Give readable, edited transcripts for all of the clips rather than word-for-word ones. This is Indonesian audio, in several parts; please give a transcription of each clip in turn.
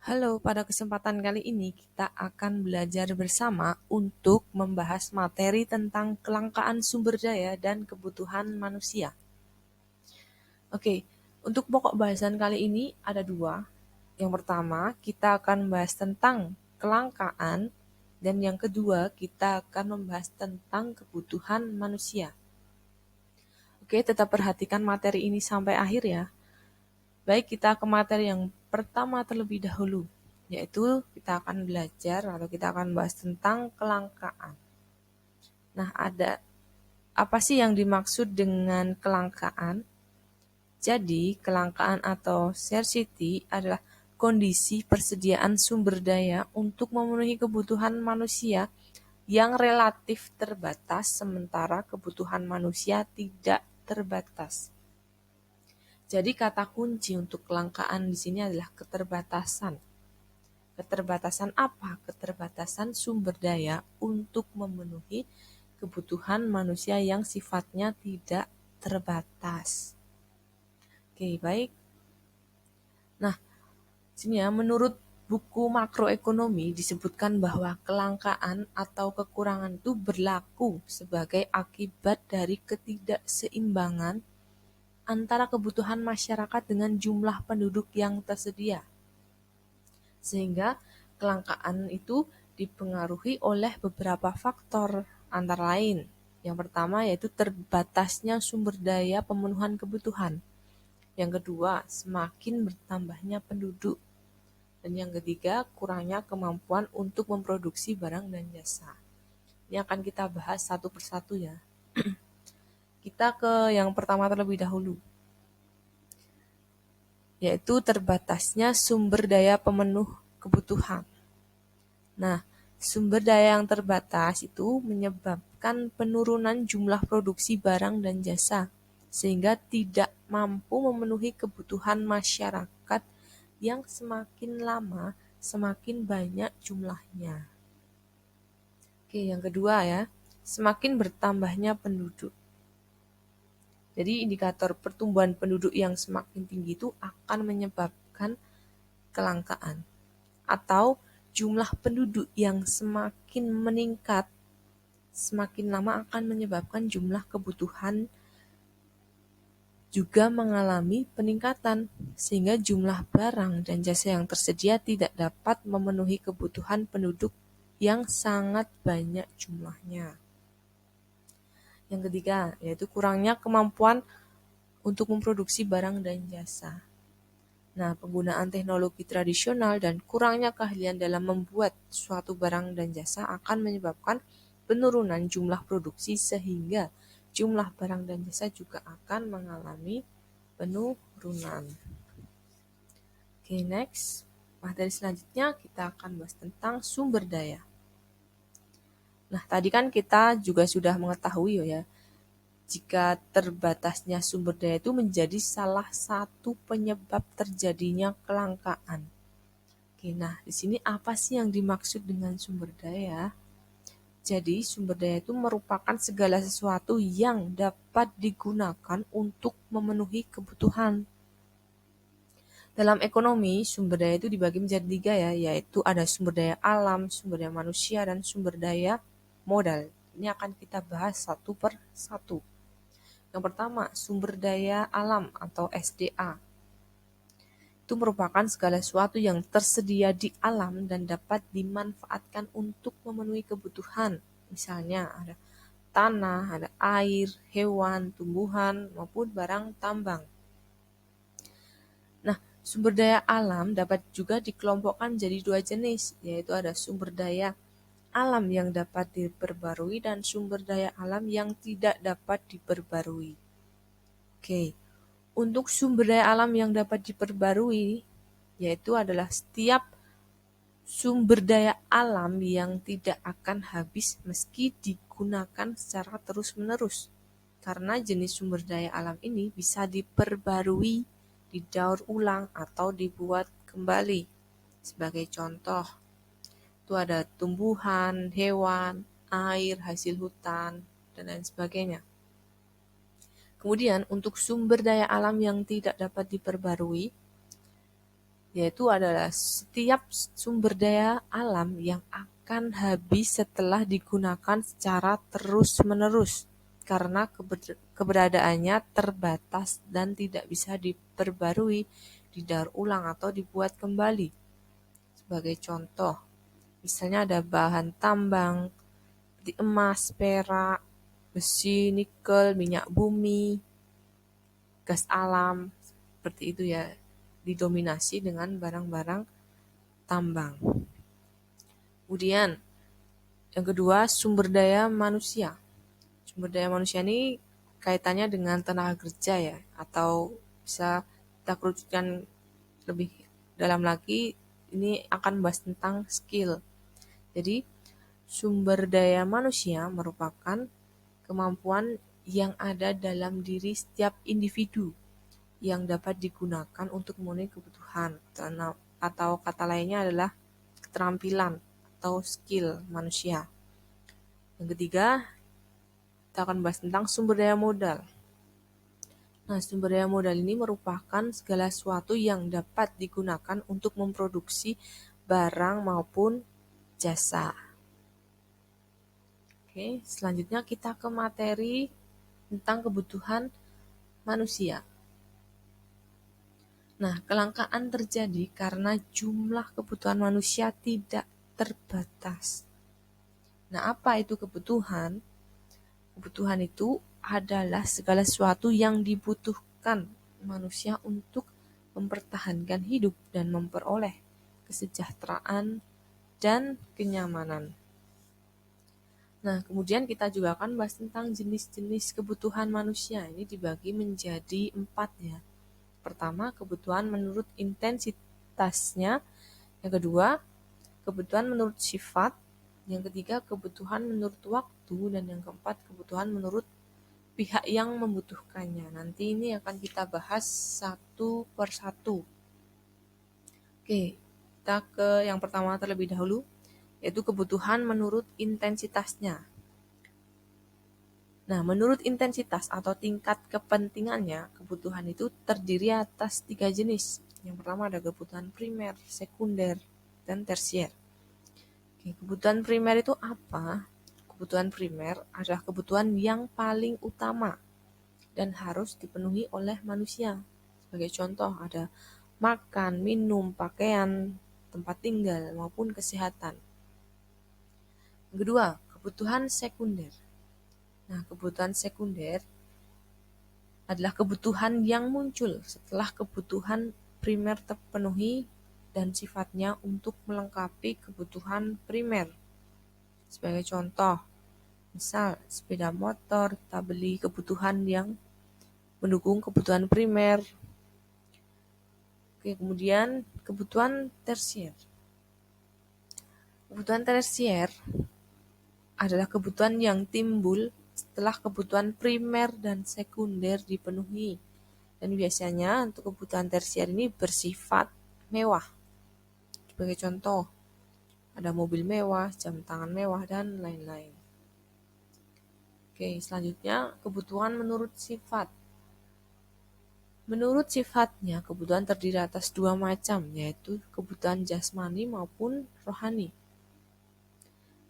Halo, pada kesempatan kali ini kita akan belajar bersama untuk membahas materi tentang kelangkaan sumber daya dan kebutuhan manusia. Oke, untuk pokok bahasan kali ini ada dua. Yang pertama, kita akan membahas tentang kelangkaan, dan yang kedua, kita akan membahas tentang kebutuhan manusia. Oke, tetap perhatikan materi ini sampai akhir ya. Baik, kita ke materi yang pertama terlebih dahulu, yaitu kita akan belajar atau kita akan bahas tentang kelangkaan. Nah, ada apa sih yang dimaksud dengan kelangkaan? Jadi, kelangkaan atau scarcity adalah kondisi persediaan sumber daya untuk memenuhi kebutuhan manusia yang relatif terbatas, sementara kebutuhan manusia tidak terbatas. Jadi kata kunci untuk kelangkaan di sini adalah keterbatasan. Keterbatasan apa? Keterbatasan sumber daya untuk memenuhi kebutuhan manusia yang sifatnya tidak terbatas. Oke, baik. Nah, sini ya, menurut buku makroekonomi disebutkan bahwa kelangkaan atau kekurangan itu berlaku sebagai akibat dari ketidakseimbangan antara kebutuhan masyarakat dengan jumlah penduduk yang tersedia. Sehingga kelangkaan itu dipengaruhi oleh beberapa faktor, antara lain yang pertama yaitu terbatasnya sumber daya pemenuhan kebutuhan. Yang kedua, semakin bertambahnya penduduk. Dan yang ketiga, kurangnya kemampuan untuk memproduksi barang dan jasa. Ini akan kita bahas satu persatu ya. Kita ke yang pertama terlebih dahulu, yaitu terbatasnya sumber daya pemenuh kebutuhan. Nah, sumber daya yang terbatas itu menyebabkan penurunan jumlah produksi barang dan jasa, sehingga tidak mampu memenuhi kebutuhan masyarakat yang semakin lama semakin banyak jumlahnya. Oke, yang kedua ya, semakin bertambahnya penduduk. Jadi indikator pertumbuhan penduduk yang semakin tinggi itu akan menyebabkan kelangkaan. Atau jumlah penduduk yang semakin meningkat semakin lama akan menyebabkan jumlah kebutuhan juga mengalami peningkatan, sehingga jumlah barang dan jasa yang tersedia tidak dapat memenuhi kebutuhan penduduk yang sangat banyak jumlahnya. Yang ketiga, yaitu kurangnya kemampuan untuk memproduksi barang dan jasa. Nah, penggunaan teknologi tradisional dan kurangnya keahlian dalam membuat suatu barang dan jasa akan menyebabkan penurunan jumlah produksi, sehingga jumlah barang dan jasa juga akan mengalami penurunan. Oke, next. Materi selanjutnya kita akan bahas tentang sumber daya. Nah, tadi kan kita juga sudah mengetahui ya, jika terbatasnya sumber daya itu menjadi salah satu penyebab terjadinya kelangkaan. Oke, nah di sini apa sih yang dimaksud dengan sumber daya? Jadi sumber daya itu merupakan segala sesuatu yang dapat digunakan untuk memenuhi kebutuhan. Dalam ekonomi, sumber daya itu dibagi menjadi tiga ya, yaitu ada sumber daya alam, sumber daya manusia, dan sumber daya modal. Ini akan kita bahas satu per satu. Yang pertama, sumber daya alam atau SDA. Itu merupakan segala sesuatu yang tersedia di alam dan dapat dimanfaatkan untuk memenuhi kebutuhan. Misalnya ada tanah, ada air, hewan, tumbuhan, maupun barang tambang. Nah, sumber daya alam dapat juga dikelompokkan jadi dua jenis, yaitu ada sumber daya alam yang dapat diperbarui dan sumber daya alam yang tidak dapat diperbarui. Oke, untuk sumber daya alam yang dapat diperbarui, yaitu adalah setiap sumber daya alam yang tidak akan habis meski digunakan secara terus-menerus. Karena jenis sumber daya alam ini bisa diperbarui, didaur ulang, atau dibuat kembali. Sebagai contoh, itu ada tumbuhan, hewan, air, hasil hutan, dan lain sebagainya. Kemudian untuk sumber daya alam yang tidak dapat diperbarui, yaitu adalah setiap sumber daya alam yang akan habis setelah digunakan secara terus-menerus karena keberadaannya terbatas dan tidak bisa diperbarui, didaur ulang atau dibuat kembali. Sebagai contoh, misalnya ada bahan tambang seperti emas, perak, besi, nikel, minyak bumi, gas alam, seperti itu ya, didominasi dengan barang-barang tambang. Kemudian yang kedua, sumber daya manusia. Sumber daya manusia ini kaitannya dengan tenaga kerja ya, atau bisa kita kerucutkan lebih dalam lagi, ini akan bahas tentang skill. Jadi, sumber daya manusia merupakan kemampuan yang ada dalam diri setiap individu yang dapat digunakan untuk memenuhi kebutuhan, atau kata lainnya adalah keterampilan atau skill manusia. Yang ketiga, kita akan bahas tentang sumber daya modal. Nah, sumber daya modal ini merupakan segala sesuatu yang dapat digunakan untuk memproduksi barang maupun jasa. Oke, selanjutnya kita ke materi tentang kebutuhan manusia. Nah, kelangkaan terjadi karena jumlah kebutuhan manusia tidak terbatas. Nah, apa itu kebutuhan? Kebutuhan itu adalah segala sesuatu yang dibutuhkan manusia untuk mempertahankan hidup dan memperoleh kesejahteraan dan kenyamanan. Nah, kemudian kita juga akan bahas tentang jenis-jenis kebutuhan manusia. Ini dibagi menjadi 4 ya. Pertama, kebutuhan menurut intensitasnya. Yang kedua, kebutuhan menurut sifat. Yang ketiga, kebutuhan menurut waktu. Dan yang keempat, kebutuhan menurut pihak yang membutuhkannya. Nanti ini akan kita bahas satu per satu. Oke, kita ke yang pertama terlebih dahulu, yaitu kebutuhan menurut intensitasnya. Nah, menurut intensitas atau tingkat kepentingannya, kebutuhan itu terdiri atas 3 jenis. Yang pertama ada kebutuhan primer, sekunder, dan tersier. Oke, kebutuhan primer itu apa? Kebutuhan primer adalah kebutuhan yang paling utama dan harus dipenuhi oleh manusia. Sebagai contoh ada makan, minum, pakaian, tempat tinggal, maupun kesehatan. Yang kedua, kebutuhan sekunder. Nah, kebutuhan sekunder adalah kebutuhan yang muncul setelah kebutuhan primer terpenuhi dan sifatnya untuk melengkapi kebutuhan primer. Sebagai contoh, misal sepeda motor kita beli kebutuhan yang mendukung kebutuhan primer. Oke, kemudian kebutuhan tersier. Kebutuhan tersier adalah kebutuhan yang timbul setelah kebutuhan primer dan sekunder dipenuhi. Dan biasanya untuk kebutuhan tersier ini bersifat mewah. Sebagai contoh, ada mobil mewah, jam tangan mewah, dan lain-lain. Oke, selanjutnya kebutuhan menurut sifat. Menurut sifatnya, kebutuhan terdiri atas 2 macam, yaitu kebutuhan jasmani maupun rohani.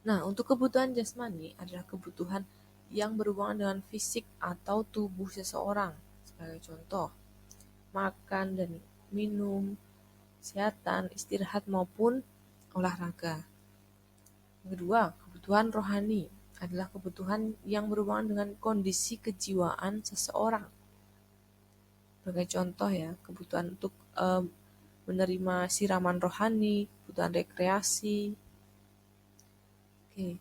Nah, untuk kebutuhan jasmani adalah kebutuhan yang berhubungan dengan fisik atau tubuh seseorang. Sebagai contoh, makan dan minum, kesehatan, istirahat maupun olahraga. Yang kedua, kebutuhan rohani adalah kebutuhan yang berhubungan dengan kondisi kejiwaan seseorang. Sebagai contoh ya, kebutuhan untuk menerima siraman rohani, kebutuhan rekreasi. Oke.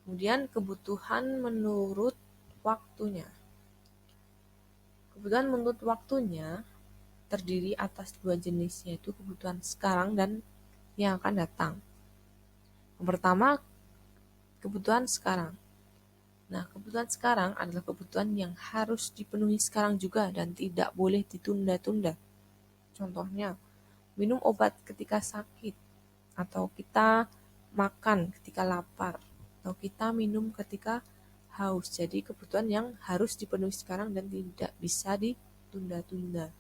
Kemudian kebutuhan menurut waktunya. Kebutuhan menurut waktunya terdiri atas 2 jenis, yaitu kebutuhan sekarang dan yang akan datang. Yang pertama, kebutuhan sekarang. Nah, kebutuhan sekarang adalah kebutuhan yang harus dipenuhi sekarang juga dan tidak boleh ditunda-tunda. Contohnya, minum obat ketika sakit, atau kita makan ketika lapar, atau kita minum ketika haus. Jadi kebutuhan yang harus dipenuhi sekarang dan tidak bisa ditunda-tunda.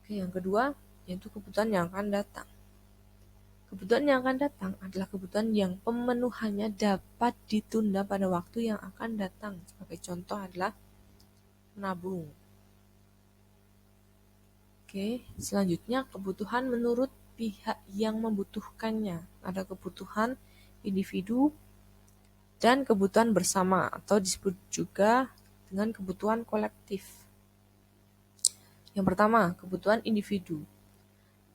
Oke, yang kedua, yaitu kebutuhan yang akan datang. Kebutuhan yang akan datang adalah kebutuhan yang pemenuhannya dapat ditunda pada waktu yang akan datang. Sebagai contoh adalah menabung. Oke, selanjutnya kebutuhan menurut pihak yang membutuhkannya. Ada kebutuhan individu dan kebutuhan bersama atau disebut juga dengan kebutuhan kolektif. Yang pertama, kebutuhan individu.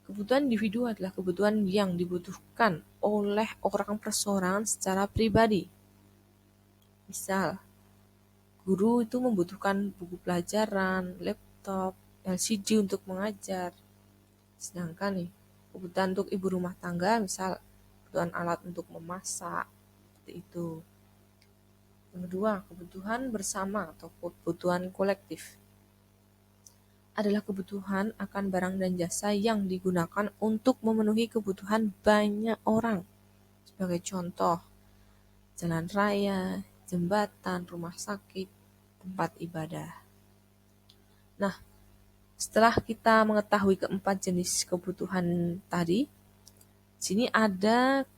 Kebutuhan individu adalah kebutuhan yang dibutuhkan oleh orang perseorangan secara pribadi. Misal, guru itu membutuhkan buku pelajaran, laptop, LCD untuk mengajar. Sedangkan nih, kebutuhan untuk ibu rumah tangga, misal kebutuhan alat untuk memasak, seperti itu. Yang kedua, kebutuhan bersama atau kebutuhan kolektif adalah kebutuhan akan barang dan jasa yang digunakan untuk memenuhi kebutuhan banyak orang. Sebagai contoh, jalan raya, jembatan, rumah sakit, tempat ibadah. Nah, setelah kita mengetahui keempat jenis kebutuhan tadi, sini ada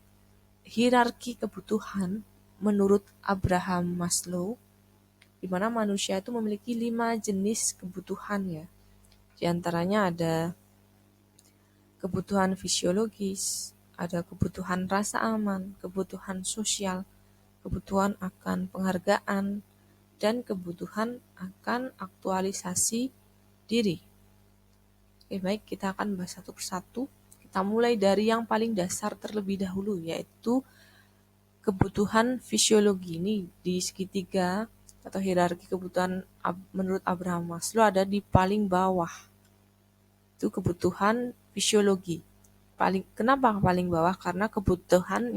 hierarki kebutuhan menurut Abraham Maslow, di mana manusia itu memiliki 5 jenis kebutuhan ya. Di antaranya ada kebutuhan fisiologis, ada kebutuhan rasa aman, kebutuhan sosial, kebutuhan akan penghargaan, dan kebutuhan akan aktualisasi diri. Oke, baik, kita akan bahas satu persatu. Kita mulai dari yang paling dasar terlebih dahulu, yaitu kebutuhan fisiologi. Ini di segitiga atau hierarki kebutuhan menurut Abraham Maslow ada di paling bawah. Itu kebutuhan fisiologi. Kenapa paling bawah? Karena kebutuhan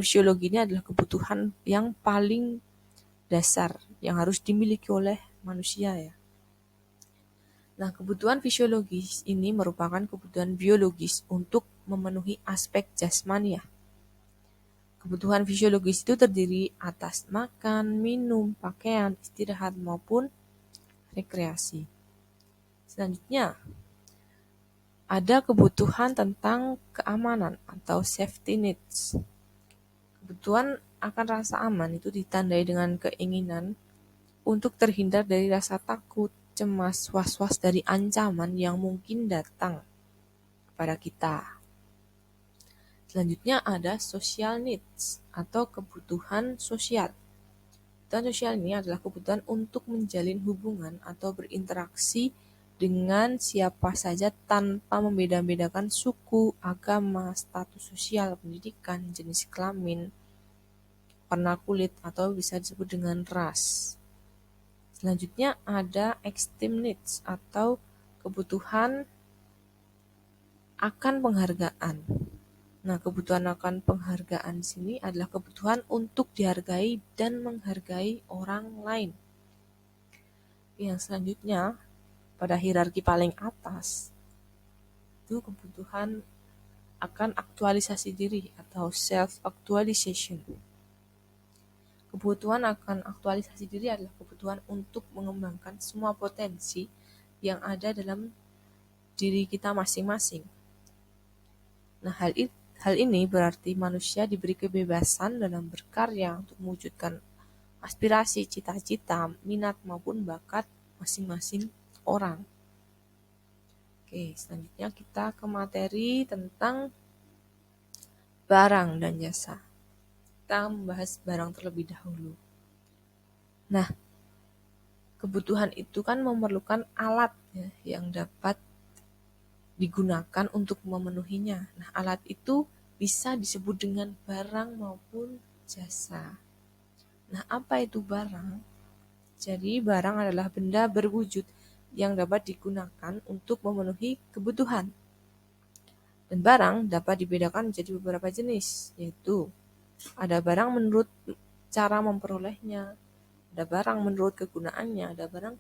fisiologi ini adalah kebutuhan yang paling dasar yang harus dimiliki oleh manusia ya. Nah, kebutuhan fisiologis ini merupakan kebutuhan biologis untuk memenuhi aspek jasmani ya. Kebutuhan fisiologis itu terdiri atas makan, minum, pakaian, istirahat maupun rekreasi. Selanjutnya, ada kebutuhan tentang keamanan atau safety needs. Kebutuhan akan rasa aman itu ditandai dengan keinginan untuk terhindar dari rasa takut, cemas, was-was dari ancaman yang mungkin datang kepada kita. Selanjutnya ada social needs atau kebutuhan sosial. Kebutuhan sosial ini adalah kebutuhan untuk menjalin hubungan atau berinteraksi dengan siapa saja tanpa membeda-bedakan suku, agama, status sosial, pendidikan, jenis kelamin, warna kulit, atau bisa disebut dengan ras. Selanjutnya ada extreme needs atau kebutuhan akan penghargaan. Nah, kebutuhan akan penghargaan di sini adalah kebutuhan untuk dihargai dan menghargai orang lain. Yang selanjutnya, pada hierarki paling atas, itu kebutuhan akan aktualisasi diri atau self-actualization. Kebutuhan akan aktualisasi diri adalah kebutuhan untuk mengembangkan semua potensi yang ada dalam diri kita masing-masing. Nah, hal ini berarti manusia diberi kebebasan dalam berkarya untuk mewujudkan aspirasi, cita-cita, minat maupun bakat masing-masing orang. Oke, selanjutnya kita ke materi tentang barang dan jasa. Kita membahas barang terlebih dahulu. Nah, kebutuhan itu kan memerlukan alat ya, yang dapat digunakan untuk memenuhinya. Nah, alat itu bisa disebut dengan barang maupun jasa. Nah, apa itu barang? Jadi, barang adalah benda berwujud yang dapat digunakan untuk memenuhi kebutuhan. Dan barang dapat dibedakan menjadi beberapa jenis, yaitu ada barang menurut cara memperolehnya, ada barang menurut kegunaannya, ada barang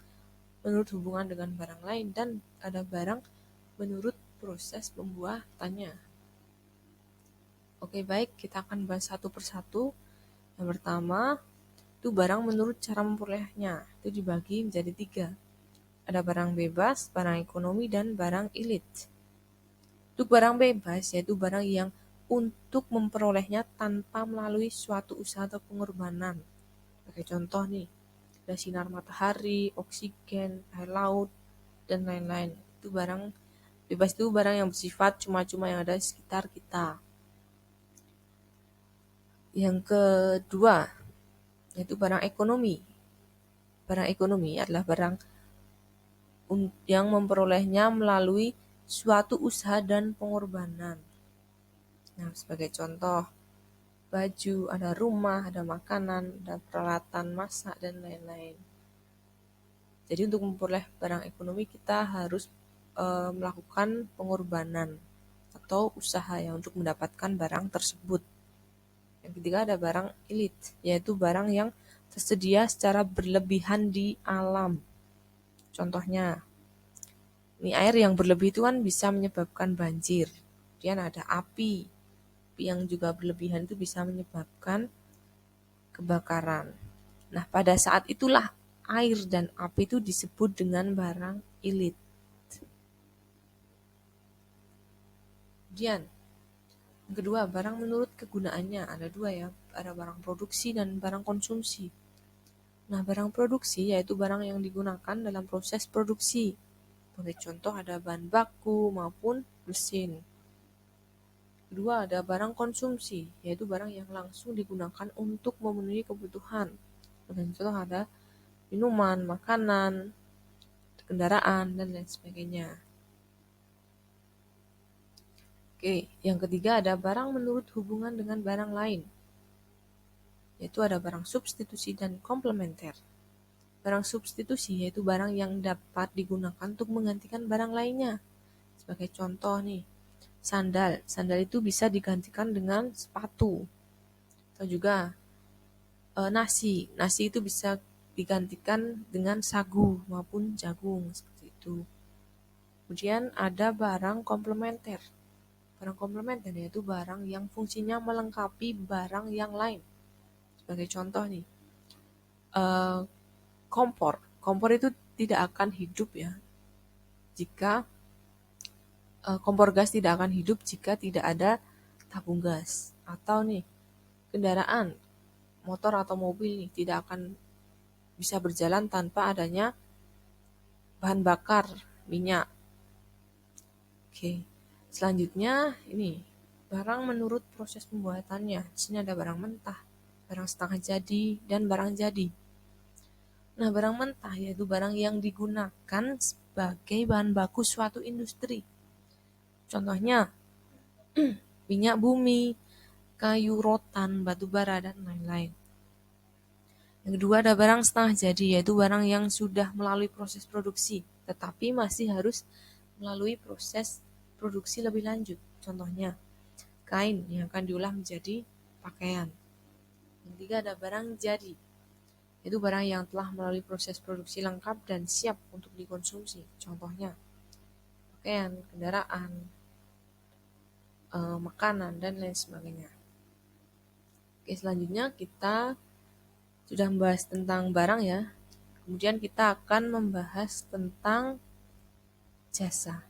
menurut hubungan dengan barang lain, dan ada barang menurut proses pembuatannya. Oke, baik, kita akan bahas satu persatu. Yang pertama, itu barang menurut cara memperolehnya. Itu dibagi menjadi 3. Ada barang bebas, barang ekonomi, dan barang elit. Untuk barang bebas, yaitu barang yang untuk memperolehnya tanpa melalui suatu usaha atau pengorbanan. Sebagai contoh nih, ada sinar matahari, oksigen, air laut, dan lain-lain. Itu barang bebas, itu barang yang bersifat cuma-cuma yang ada di sekitar kita. Yang kedua, yaitu barang ekonomi. Barang ekonomi adalah barang yang memperolehnya melalui suatu usaha dan pengorbanan. Nah, sebagai contoh, baju, ada rumah, ada makanan, ada peralatan masak, dan lain-lain. Jadi untuk memperoleh barang ekonomi kita harus melakukan pengorbanan atau usaha ya untuk mendapatkan barang tersebut. Yang ketiga ada barang elit, yaitu barang yang tersedia secara berlebihan di alam. Contohnya, ini air yang berlebih itu kan bisa menyebabkan banjir. Kemudian ada api yang juga berlebihan itu bisa menyebabkan kebakaran. Nah, pada saat itulah air dan api itu disebut dengan barang elit. Kemudian, yang kedua, barang menurut kegunaannya. Ada dua ya, ada barang produksi dan barang konsumsi. Nah, barang produksi yaitu barang yang digunakan dalam proses produksi. Sebagai contoh ada bahan baku maupun mesin. Kedua, ada barang konsumsi, yaitu barang yang langsung digunakan untuk memenuhi kebutuhan. Sebagai contoh ada minuman, makanan, kendaraan, dan lain sebagainya. Oke, yang ketiga ada barang menurut hubungan dengan barang lain, yaitu ada barang substitusi dan komplementer. Barang substitusi yaitu barang yang dapat digunakan untuk menggantikan barang lainnya. Sebagai contoh nih, sandal. Sandal itu bisa digantikan dengan sepatu. Atau juga nasi. Nasi itu bisa digantikan dengan sagu maupun jagung seperti itu. Kemudian ada barang komplementer. Barang komplementer yaitu barang yang fungsinya melengkapi barang yang lain. Sebagai contoh nih, kompor. Kompor itu tidak akan hidup ya jika kompor gas tidak akan hidup jika tidak ada tabung gas. Atau nih, kendaraan, motor atau mobil nih tidak akan bisa berjalan tanpa adanya bahan bakar minyak. Oke. Selanjutnya ini barang menurut proses pembuatannya. Di sini ada barang mentah, barang setengah jadi, dan barang jadi. Nah, barang mentah yaitu barang yang digunakan sebagai bahan baku suatu industri. Contohnya, minyak bumi, kayu rotan, batu bara, dan lain-lain. Yang kedua ada barang setengah jadi, yaitu barang yang sudah melalui proses produksi, tetapi masih harus melalui proses produksi lebih lanjut. Contohnya, kain yang akan diolah menjadi pakaian. Yang ketiga ada barang jadi, yaitu barang yang telah melalui proses produksi lengkap dan siap untuk dikonsumsi. Contohnya, pakaian, kendaraan, makanan, dan lain sebagainya. Oke, selanjutnya kita sudah membahas tentang barang ya. Kemudian kita akan membahas tentang jasa.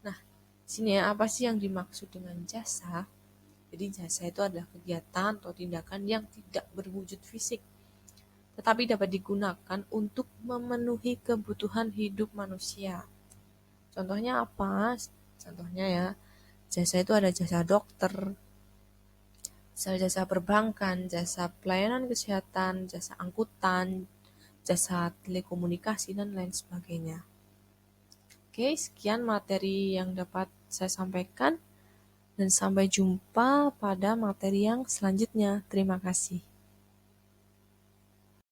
Nah, sini ya, apa sih yang dimaksud dengan jasa? Jadi jasa itu adalah kegiatan atau tindakan yang tidak berwujud fisik, tetapi dapat digunakan untuk memenuhi kebutuhan hidup manusia. Contohnya apa? Contohnya ya, jasa itu ada jasa dokter, jasa perbankan, jasa pelayanan kesehatan, jasa angkutan, jasa telekomunikasi, dan lain sebagainya. Oke, sekian materi yang dapat saya sampaikan, dan sampai jumpa pada materi yang selanjutnya. Terima kasih.